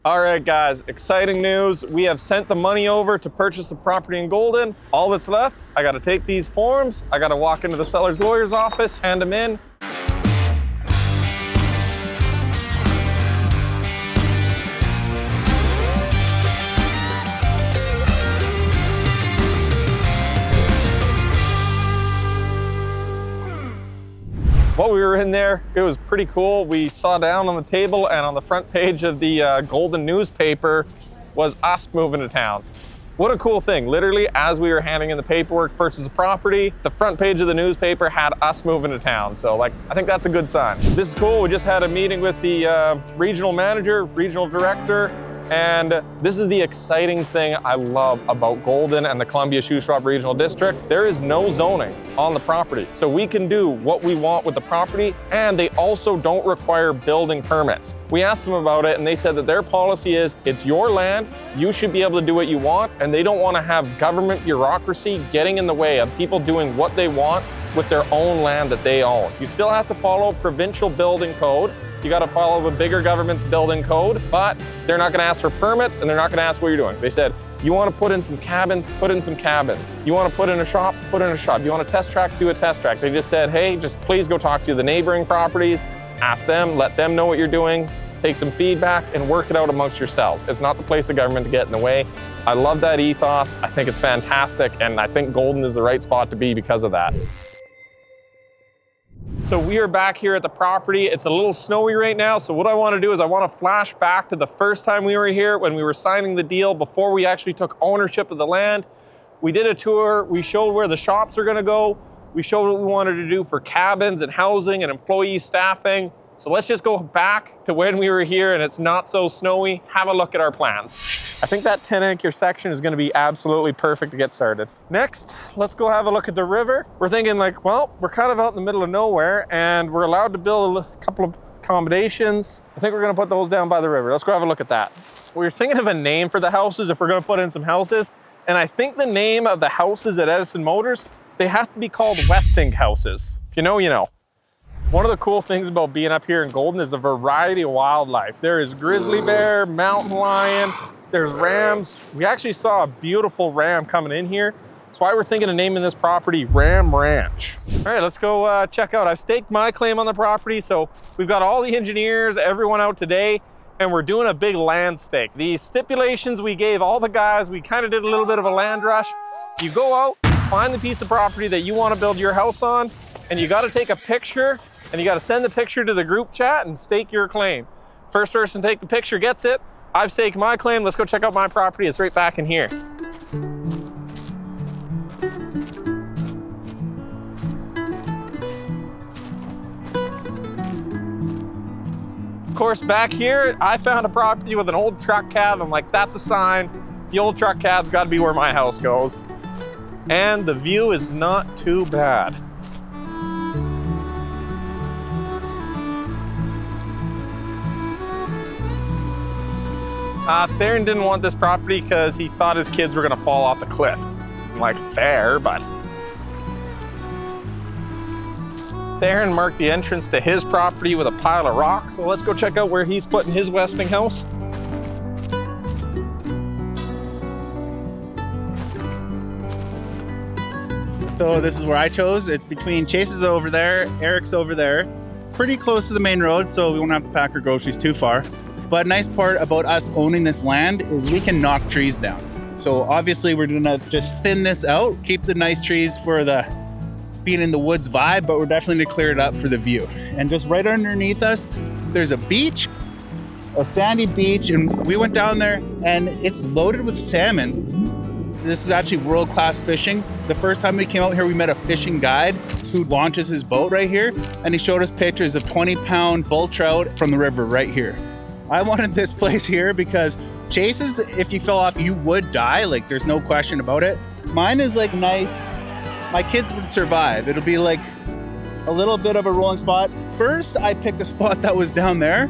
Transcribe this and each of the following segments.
All right, guys, exciting news. We have sent the money over to purchase the property in Golden. All that's left, I gotta take these forms, I gotta walk into the seller's lawyer's office, hand them in. While we were in there, it was pretty cool. We saw down on the table, and on the front page of the Golden newspaper was us moving to town. What a cool thing. Literally, as we were handing in the paperwork to purchase the property, the front page of the newspaper had us moving to town. So I think that's a good sign. This is cool. We just had a meeting with the regional manager, regional director, and this is the exciting thing I love about Golden and the Columbia-Shuswap Regional District. There is no zoning on the property. So we can do what we want with the property, and they also don't require building permits. We asked them about it, and they said that their policy is, it's your land, you should be able to do what you want, and they don't want to have government bureaucracy getting in the way of people doing what they want with their own land that they own. You still have to follow provincial building code. You got to follow the bigger government's building code, but they're not going to ask for permits, and they're not going to ask what you're doing. They said, you want to put in some cabins, put in some cabins. You want to put in a shop, put in a shop. You want a test track, do a test track. They just said, hey, just please go talk to the neighboring properties, ask them, let them know what you're doing, take some feedback, and work it out amongst yourselves. It's not the place of government to get in the way. I love that ethos. I think it's fantastic, and I think Golden is the right spot to be because of that. So we are back here at the property. It's a little snowy right now. So what I want to do is I want to flash back to the first time we were here when we were signing the deal before we actually took ownership of the land. We did a tour. We showed where the shops are going to go. We showed what we wanted to do for cabins and housing and employee staffing. So let's just go back to when we were here and it's not so snowy. Have a look at our plans. I think that 10-acre section is going to be absolutely perfect to get started. Next, let's go have a look at the river. We're thinking well, we're kind of out in the middle of nowhere and we're allowed to build a couple of accommodations. I think we're going to put those down by the river. Let's go have a look at that. We're thinking of a name for the houses if we're going to put in some houses. And I think the name of the houses at Edison Motors, they have to be called Westing houses. If you know, you know. One of the cool things about being up here in Golden is a variety of wildlife. There is grizzly bear, mountain lion, there's rams. We actually saw a beautiful ram coming in here. That's why we're thinking of naming this property Ram Ranch. All right, let's go check out. I staked my claim on the property, so we've got all the engineers, everyone out today, and we're doing a big land stake. The stipulations we gave all the guys, we kind of did a little bit of a land rush. You go out, find the piece of property that you want to build your house on, and you got to take a picture, and you got to send the picture to the group chat and stake your claim. First person to take the picture gets it. I've staked my claim. Let's go check out my property. It's right back in here. Of course, back here, I found a property with an old truck cab. I'm like, that's a sign. The old truck cab's got to be where my house goes. And the view is not too bad. Theron didn't want this property because he thought his kids were going to fall off the cliff. I'm like, fair, but... Theron marked the entrance to his property with a pile of rocks, so let's go check out where he's putting his Westing house. So this is where I chose. It's between Chase's over there, Eric's over there. Pretty close to the main road, so we won't have to pack our groceries too far. But a nice part about us owning this land is we can knock trees down. So obviously we're gonna just thin this out, keep the nice trees for the being in the woods vibe, but we're definitely gonna clear it up for the view. And just right underneath us, there's a beach, a sandy beach, and we went down there and it's loaded with salmon. This is actually world-class fishing. The first time we came out here, we met a fishing guide who launches his boat right here, and he showed us pictures of 20-pound bull trout from the river right here. I wanted this place here because Chase's, if you fell off, you would die. Like, there's no question about it. Mine is like nice. My kids would survive. It'll be like a little bit of a rolling spot. First, I picked a spot that was down there,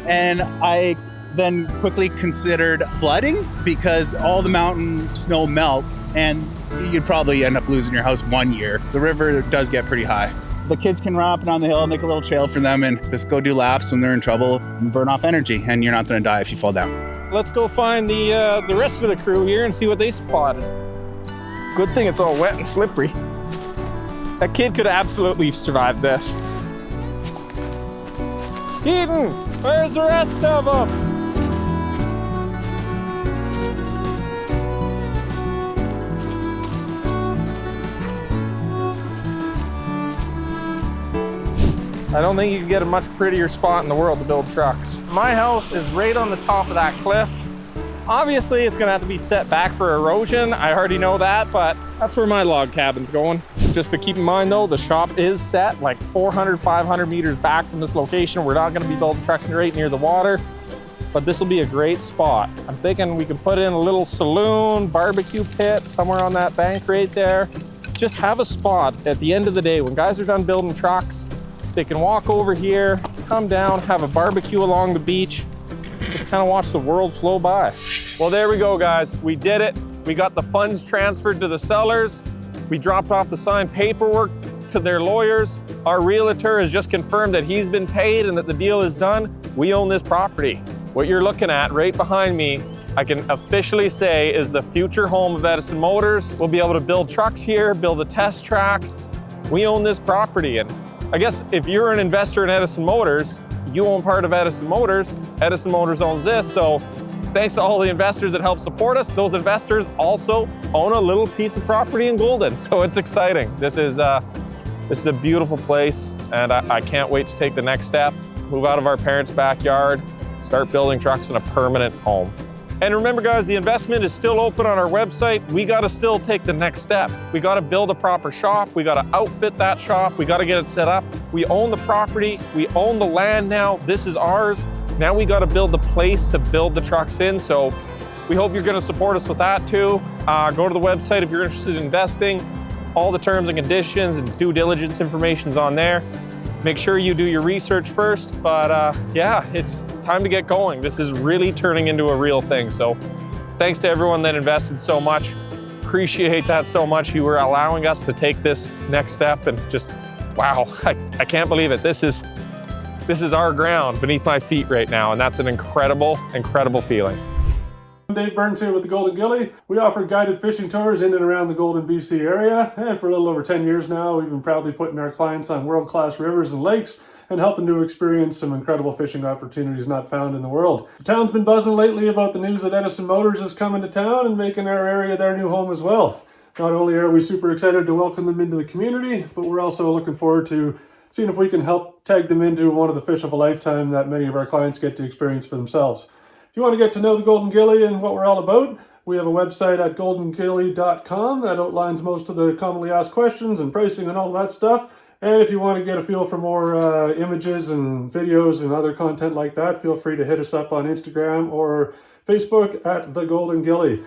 and I then quickly considered flooding because all the mountain snow melts and you'd probably end up losing your house 1 year. The river does get pretty high. The kids can run up and down the hill, make a little trail for them and just go do laps when they're in trouble and burn off energy, and you're not gonna die if you fall down. let's go find the rest of the crew here and see what they spotted. Good thing it's all wet and slippery. That kid could absolutely survive this. Eden, where's the rest of them? I don't think you can get a much prettier spot in the world to build trucks. My house is right on the top of that cliff. Obviously, it's gonna have to be set back for erosion. I already know that, but that's where my log cabin's going. Just to keep in mind though, the shop is set like 400, 500 meters back from this location. We're not gonna be building trucks right near the water, but this will be a great spot. I'm thinking we can put in a little saloon, barbecue pit, somewhere on that bank right there. Just have a spot at the end of the day when guys are done building trucks, they can walk over here, come down, have a barbecue along the beach, just kind of watch the world flow by. Well, there we go, guys. We did it. We got the funds transferred to the sellers. We dropped off the signed paperwork to their lawyers. Our realtor has just confirmed that he's been paid and that the deal is done. We own this property. What you're looking at right behind me, I can officially say is the future home of Edison Motors. We'll be able to build trucks here, build a test track. We own this property, and I guess if you're an investor in Edison Motors, you own part of Edison Motors. Edison Motors owns this, so thanks to all the investors that help support us. Those investors also own a little piece of property in Golden, so it's exciting. This is a beautiful place, and I can't wait to take the next step, move out of our parents' backyard, start building trucks in a permanent home. And remember, guys, the investment is still open on our website. We got to still take the next step. We got to build a proper shop. We got to outfit that shop. We got to get it set up. We own the property. We own the land now. This is ours. Now we got to build the place to build the trucks in. So we hope you're going to support us with that too. Go to the website if you're interested in investing. All the terms and conditions and due diligence information's on there. Make sure you do your research first, but yeah, it's time to get going. This is really turning into a real thing. So thanks to everyone that invested so much. Appreciate that so much. You were allowing us to take this next step, and just, wow, I can't believe it. This is our ground beneath my feet right now, and that's an incredible, incredible feeling. Dave Burns here with the Golden Gilly. We offer guided fishing tours in and around the Golden, BC area, and for a little over 10 years now, we've been proudly putting our clients on world-class rivers and lakes and helping to experience some incredible fishing opportunities not found in the world. The town's been buzzing lately about the news that Edison Motors is coming to town and making our area their new home as well. Not only are we super excited to welcome them into the community, but we're also looking forward to seeing if we can help tag them into one of the fish of a lifetime that many of our clients get to experience for themselves. If you want to get to know the Golden Gilly and what we're all about, we have a website at goldengilly.com that outlines most of the commonly asked questions and pricing and all that stuff. And if you want to get a feel for more images and videos and other content like that, feel free to hit us up on Instagram or Facebook at The Golden Gilly.